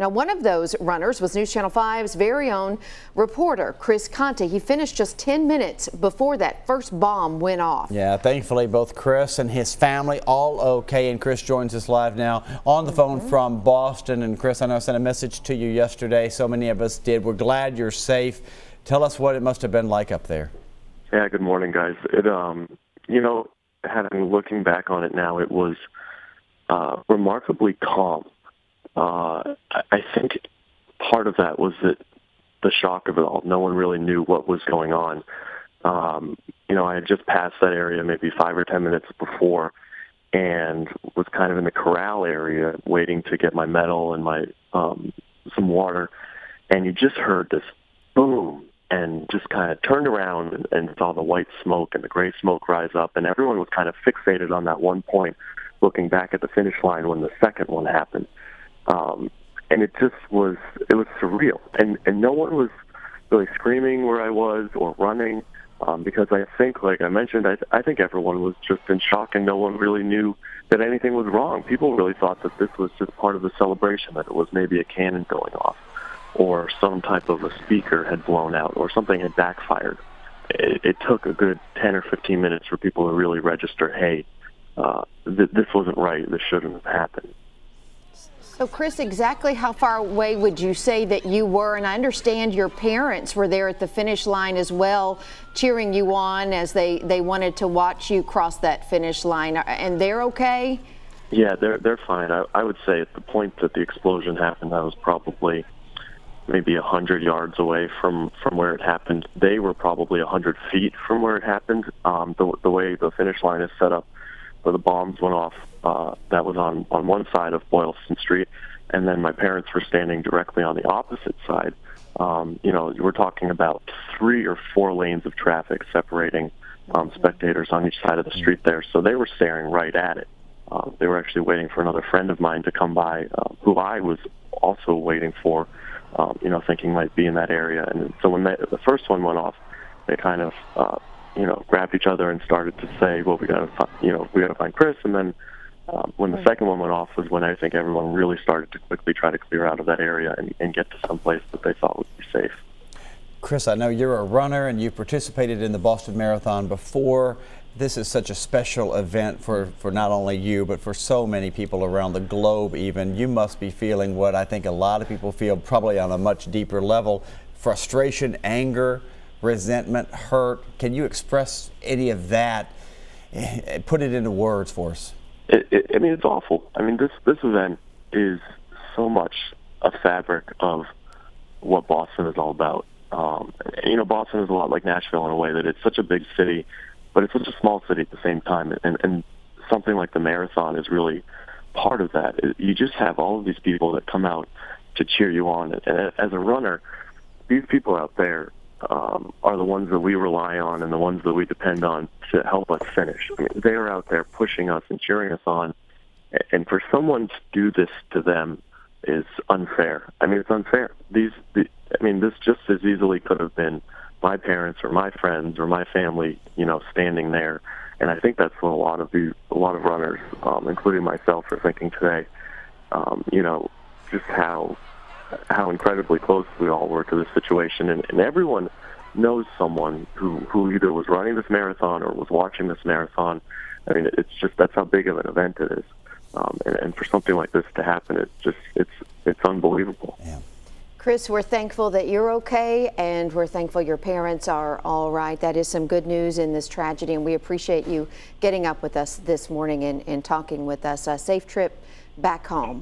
Now, one of those runners was News Channel 5's very own reporter, Chris Conte. He finished just 10 minutes before that first bomb went off. Yeah, thankfully both Chris and his family all okay. And Chris joins us live now on the phone from Boston. And Chris, I know I sent a message to you yesterday. So many of us did. We're glad you're safe. Tell us what it must have been like up there. Yeah, good morning, guys. Looking back on it now, it was remarkably calm. I think part of that was that the shock of it all. No one really knew what was going on. I had just passed that area maybe 5 or 10 minutes before and was kind of in the corral area waiting to get my medal and my some water. And you just heard this boom and just kind of turned around and saw the white smoke and the gray smoke rise up. And everyone was kind of fixated on that one point, looking back at the finish line when the second one happened. And it was surreal. And no one was really screaming where I was or running, because I think, like I mentioned, I think everyone was just in shock and no one really knew that anything was wrong. People really thought that this was just part of the celebration, that it was maybe a cannon going off or some type of a speaker had blown out or something had backfired. It took a good 10 or 15 minutes for people to really register, hey, this wasn't right, this shouldn't have happened. So, Chris, exactly how far away would you say that you were? And I understand your parents were there at the finish line as well, cheering you on as they wanted to watch you cross that finish line. And they're okay? Yeah, they're fine. I would say at the point that the explosion happened, I was probably maybe 100 yards away from where it happened. They were probably 100 feet from where it happened. The way the finish line is set up, where the bombs went off, that was on one side of Boylston Street, and then my parents were standing directly on the opposite side. We're talking about 3 or 4 lanes of traffic separating spectators on each side of the street there, so they were staring right at it. They were actually waiting for another friend of mine to come by, who I was also waiting for, thinking might be in that area. And so when the first one went off, they kind of grabbed each other and started to say, well, we got to find Chris. And then when the second one went off was when I think everyone really started to quickly try to clear out of that area and get to some place that they thought would be safe. Chris, I know you're a runner and you participated in the Boston Marathon before. This is such a special event for not only you, but for so many people around the globe even. You must be feeling what I think a lot of people feel, probably on a much deeper level: frustration, anger, resentment, hurt. Can you express any of that? Put it into words for us. It's awful. This event is so much a fabric of what Boston is all about. Boston is a lot like Nashville in a way that it's such a big city, but it's such a small city at the same time. And something like the marathon is really part of that. You just have all of these people that come out to cheer you on. And as a runner, these people out there are the ones that we rely on and the ones that we depend on to help us finish. They are out there pushing us and cheering us on. And for someone to do this to them is unfair. It's unfair. This just as easily could have been my parents or my friends or my family, standing there. And I think that's what a lot of runners, including myself, are thinking today. Just how incredibly close we all were to this situation, and everyone knows someone who either was running this marathon or was watching this marathon. That's how big of an event it is, and for something like this to happen, it's unbelievable. Yeah. Chris, we're thankful that you're okay, and we're thankful your parents are all right. That is some good news in this tragedy, and we appreciate you getting up with us this morning and talking with us. A safe trip back home.